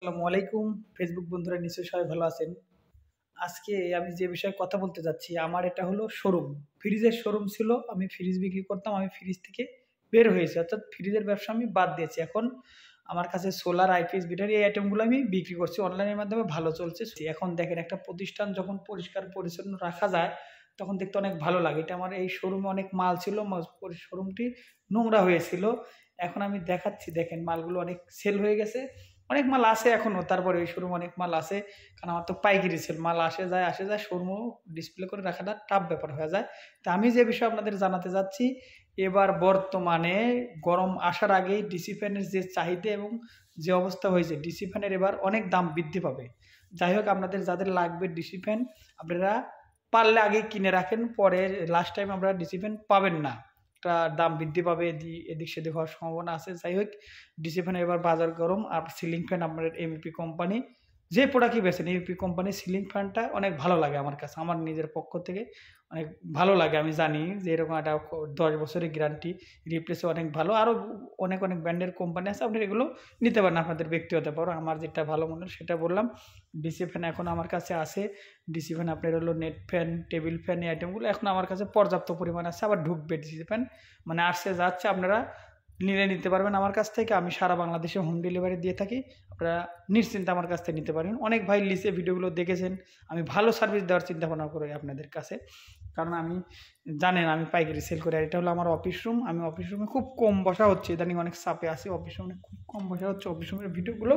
আসসালামু আলাইকুম ফেসবুক বন্ধুরা, নিশ্চয়ই সবাই ভালো আছেন। আজকে আমি যে বিষয়ে কথা বলতে যাচ্ছি, আমার এটা হলো শোরুম। ফ্রিজের শোরুম ছিল। আমি ফ্রিজ বিক্রি করতাম। আমি ফ্রিজ থেকে বের হয়েছি, অর্থাৎ ফ্রিজের ব্যবসা আমি বাদ দিয়েছি। এখন আমার কাছে সোলার, আইপিএস, ব্যাটারি এই আইটেমগুলো আমি বিক্রি করছি। অনলাইনের মাধ্যমে ভালো চলছে। এখন দেখেন, একটা প্রতিষ্ঠান যখন পরিষ্কার পরিচ্ছন্ন রাখা যায় তখন দেখতে অনেক ভালো লাগে। এটা আমার এই শোরুমে অনেক মাল ছিল, শোরুমটি নোংরা হয়েছিল। এখন আমি দেখাচ্ছি, দেখেন মালগুলো অনেক সেল হয়ে গেছে। অনেক মাল আছে এখনো, তারপরে ওই শোরুমে অনেক মাল আছে। কারণ আমার তো পাইকারি সেল, মাল আসে যায় শোরুমও ডিসপ্লে করে রাখাটা টাফ ব্যাপার হয়ে যায়। তা আমি যে বিষয় আপনাদের জানাতে যাচ্ছি, এবার বর্তমানে গরম আসার আগেই ডিসি ফ্যানের যে চাহিদা এবং যে অবস্থা হয়েছে, ডিসি ফ্যানের এবার অনেক দাম বৃদ্ধি পাবে। যাই হোক, আপনাদের যাদের লাগবে ডিসি ফ্যান, আপনারা পারলে আগে কিনে রাখেন, পরে লাস্ট টাইম আপনারা ডিসি ফ্যান পাবেন না। একটা দাম বৃদ্ধি পাবে, এদিক সেদিক হওয়ার সম্ভাবনা আছে। যাই হোক, ডিসি ফ্যান এবার বাজার গরম। আর সিলিং ফ্যান আপনার এমইপি কোম্পানি, যে প্রোডাক্টই বেছেন, এমইপি কোম্পানির সিলিং ফ্যানটা অনেক ভালো লাগে আমার কাছে, আমার নিজের পক্ষ থেকে অনেক ভালো লাগে। আমি জানি যে এরকম একটা 10 বছরের গ্যারান্টি, রিপ্লেসও অনেক ভালো। আরও অনেক অনেক ব্র্যান্ডের কোম্পানি আছে, আপনি এগুলো নিতে পারেন আপনাদের ব্যক্তিগত ব্যাপার। আমার যেটা ভালো মনে হয় সেটা বললাম। ডিসি ফ্যান এখন আমার কাছে আছে। ডিসি ফ্যান আপনার হলো নেট ফ্যান, টেবিল ফ্যান, এই আইটেমগুলো এখন আমার কাছে পর্যাপ্ত পরিমাণ আছে। আবার ঢুকবে ডিসি ফ্যান, মানে আসছে যাচ্ছে, আপনারা নিতে পারবেন আমার কাছ থেকে। আমি সারা বাংলাদেশে হোম ডেলিভারি দিয়ে থাকি। আপনারা নিশ্চিন্তে আমার কাছ থেকে নিতে পারেন। অনেক ভাই লিসে ভিডিওগুলো দেখেছেন। আমি ভালো সার্ভিস দেওয়ার চিন্তা ভাবনা করি আপনাদের কাছে, কারণ আমি জানেন আমি পাইকারি সেল করি। আর এটা হলো আমার অফিস রুম। আমি অফিস রুমে খুব কম বসা হচ্ছে, ইদানিং অনেক চাপে আছি। অফিস রুমে খুব কম বসা হচ্ছে, অফিস রুমের ভিডিওগুলো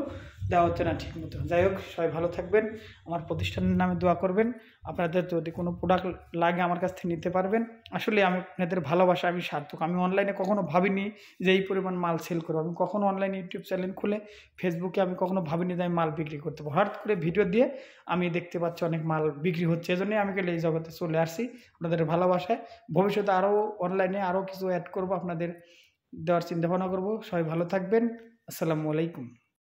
দেওয়া হচ্ছে না ঠিক মতো। যাই হোক, সবাই ভালো থাকবেন, আমার প্রতিষ্ঠানের নামে দোয়া করবেন। আপনাদের যদি কোনো প্রোডাক্ট লাগে আমার কাছ থেকে নিতে পারবেন। আসলে আমি আপনাদের ভালোবাসা, আমি সার্থক। আমি অনলাইনে কখনো ভাবিনি যে এই পরিমাণ মাল সেল করবো। আমি কখনো অনলাইনে ইউটিউব চ্যানেল খুলে ফেসবুকে আমি কখনো ভাবিনি যে আমি মাল বিক্রি করতে পারবো। হঠাৎ করে ভিডিও দিয়ে আমি দেখতে পাচ্ছি অনেক মাল বিক্রি হচ্ছে, এজন্যই আমি এই জগতে চলে আসছি আপনাদের ভালোবাসায়। ভবিষ্যতে আরও অনলাইনে আরও কিছু অ্যাড করবো, আপনাদের দেওয়ার চিন্তা ভাবনা করবো। সবাই ভালো থাকবেন। আসসালামু আলাইকুম।